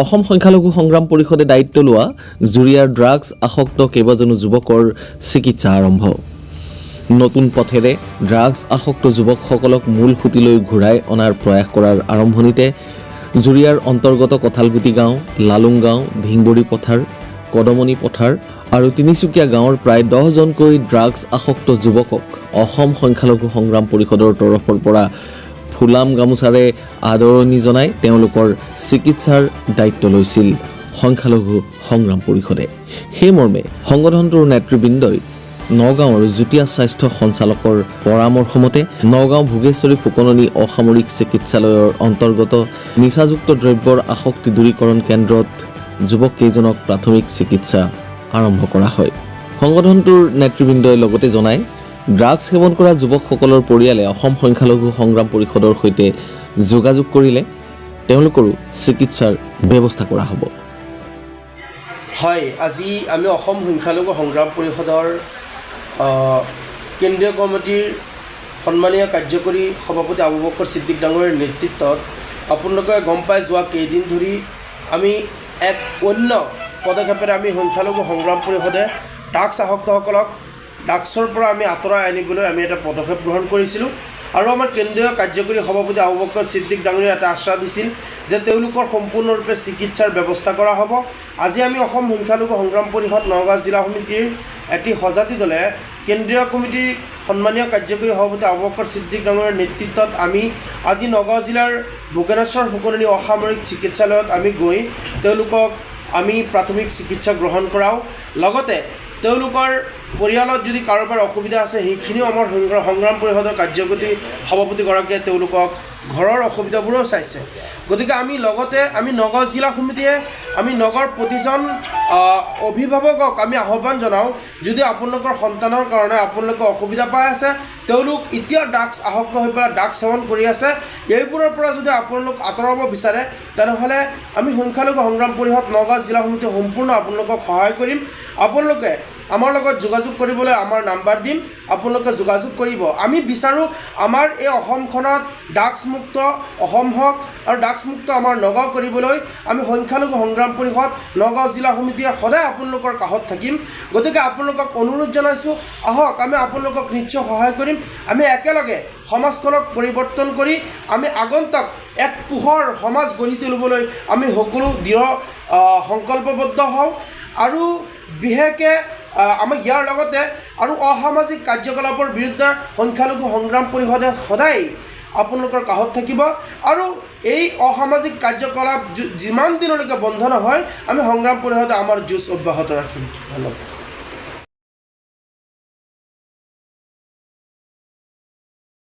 অসম সংখ্যালঘু সংগ্ৰাম পৰিষদে দায়িত্ব লোৱা জুৰিয়াৰ ড্ৰাগছ আসক্ত কেইবাজনো যুৱকৰ চিকিৎসা আৰম্ভ। নতুন পথেৰে ড্ৰাগছ আসক্ত যুৱকসকলক মূল খুঁটিলৈ ঘূৰাই অনাৰ প্ৰয়াস কৰাৰ আৰম্ভণিতে জুৰিয়াৰ অন্তৰ্গত কঁঠালগুটি গাঁও, লালুং গাঁও, ধিংবৰী পথাৰ, কদমনি পথাৰ আৰু তিনিচুকীয়া গাঁৱৰ প্ৰায় 10জনকৈ ড্ৰাগছ আসক্ত যুৱকক অসম সংখ্যালঘু সংগ্ৰাম পৰিষদৰ তৰফৰ পৰা ফুলাম গামোচাৰে আদৰণি জনাই তেওঁলোকৰ চিকিৎসাৰ দায়িত্ব লৈছিল সংখ্যালঘু সংগ্ৰাম পৰিষদে। সেই মৰ্মে সংগঠনটোৰ নেতৃবৃন্দই নগাঁৱৰ যুটীয়া স্বাস্থ্য সঞ্চালকৰ পৰামৰ্শমতে নগাঁও ভোগেশ্বৰী ফুকননী অসামৰিক চিকিৎসালয়ৰ অন্তৰ্গত নিচাযুক্ত দ্ৰব্যৰ আসক্তি দূৰীকৰণ কেন্দ্ৰত যুৱক কেইজনক প্ৰাথমিক চিকিৎসা আৰম্ভ কৰা হয়। সংগঠনটোৰ নেতৃবৃন্দই লগতে জনায়, ড্ৰাগছ সেৱন কৰা যুৱকসকলৰ পৰিয়ালে অসম সংখ্যালঘু সংগ্ৰাম পৰিষদৰ সৈতে যোগাযোগ কৰিলে তেওঁলোকৰো চিকিৎসাৰ ব্যৱস্থা কৰা হ'ব। হয়, আজি আমি অসম সংখ্যালঘু সংগ্ৰাম পৰিষদৰ কেন্দ্ৰীয় কমিটিৰ সন্মানীয় কাৰ্যকৰী সভাপতি আবু বকৰ ছিদ্দিক ডাঙৰীয়াৰ নেতৃত্বত আপোনালোকে গম পাই যোৱা কেইদিন ধৰি আমি এক অন্য পদক্ষেপেৰে আমি সংখ্যালঘু সংগ্ৰাম পৰিষদে ড্ৰাগছ আসক্তসকলক ড্ৰাগছৰ পৰা আমি আঁতৰাই আনিবলৈ আমি এটা পদক্ষেপ গ্ৰহণ কৰিছিলোঁ আৰু আমাৰ কেন্দ্ৰীয় কাৰ্যকৰী সভাপতি আবু বকৰ ছিদ্দিক ডাঙৰীয়াই এটা আশ্বাস দিছিল যে তেওঁলোকৰ সম্পূৰ্ণৰূপে চিকিৎসাৰ ব্যৱস্থা কৰা হ'ব। আজি আমি অসম সংখ্যালঘু সংগ্ৰাম পৰিষদ নগাঁও জিলা সমিতিৰ এটি সজাতি দলে কেন্দ্ৰীয় কমিটিৰ সন্মানীয় কাৰ্যকৰী সভাপতি আবু বকৰ ছিদ্দিক ডাঙৰীয়াৰ নেতৃত্বত আমি আজি নগাঁও জিলাৰ ভোগেশ্বৰী ফুকননী অসামৰিক চিকিৎসালয়ত আমি গৈ তেওঁলোকক আমি প্ৰাথমিক চিকিৎসা গ্ৰহণ কৰাওঁ। লগতে তেওঁলোকৰ পৰিয়ালত যদি কাৰোবাৰ অসুবিধা আছে সেইখিনিও আমাৰ সংগ্ৰাম পৰিষদৰ কাৰ্যকৰী সভাপতিগৰাকীয়ে তেওঁলোকক ঘৰৰ অসুবিধাবোৰো চাইছে। গতিকে আমি লগতে আমি নগাঁও জিলা সমিতিয়ে আমি নগাঁৱৰ প্ৰতিজন অভিভাৱকক আমি আহ্বান জনাওঁ, যদি আপোনালোকৰ সন্তানৰ কাৰণে আপোনালোকে অসুবিধা পাই আছে, তেওঁলোক এতিয়া ড্ৰাগছ আসক্ত হৈ পেলাই ড্ৰাগছ সেৱন কৰি আছে, এইবোৰৰ পৰা যদি আপোনালোক আঁতৰাব বিচাৰে তেনেহ'লে আমি সংখ্যালঘু সংগ্ৰাম পৰিষদ নগাঁও জিলা সমিতিয়ে সম্পূৰ্ণ আপোনালোকক সহায় কৰিম। আপোনালোকে আমাৰ লগত যোগাযোগ কৰিবলৈ আমাৰ নাম্বাৰ দিম, আপোনালোকে যোগাযোগ কৰিব। আমি বিচাৰোঁ আমাৰ এই অসমখনত ড্ৰাগছমুক্ত অসম হওক আৰু ড্ৰাগছমুক্ত আমাৰ নগাঁও কৰিবলৈ আমি সংখ্যালঘু সংগ্ৰাম পৰিষদ নগাঁও জিলা সমিতিয়ে সদায় আপোনালোকৰ কাষত থাকিম। গতিকে আপোনালোকক অনুৰোধ জনাইছোঁ, আহক আমি আপোনালোকক নিশ্চয় সহায় কৰিম। আমি একেলগে সমাজখনক পৰিৱৰ্তন কৰি আমি আগন্তুক এক পোহৰ সমাজ গঢ়ি তুলিবলৈ আমি সকলো দৃঢ় সংকল্পবদ্ধ হওঁ। আৰু বিশেষকৈ আমি ইয়াৰ লগতে আৰু অসামাজিক কাৰ্যকলাপৰ বিৰুদ্ধে সংখ্যালঘু সংগ্ৰাম পৰিষদে সদায় আপোনালোকৰ কাষত থাকিব আৰু এই অসামাজিক কাৰ্যকলাপ যিমান দিনলৈকে বন্ধ নহয় আমি সংগ্ৰাম পৰিষদে আমাৰ যুঁজ অব্যাহত ৰাখিম। ধন্যবাদ।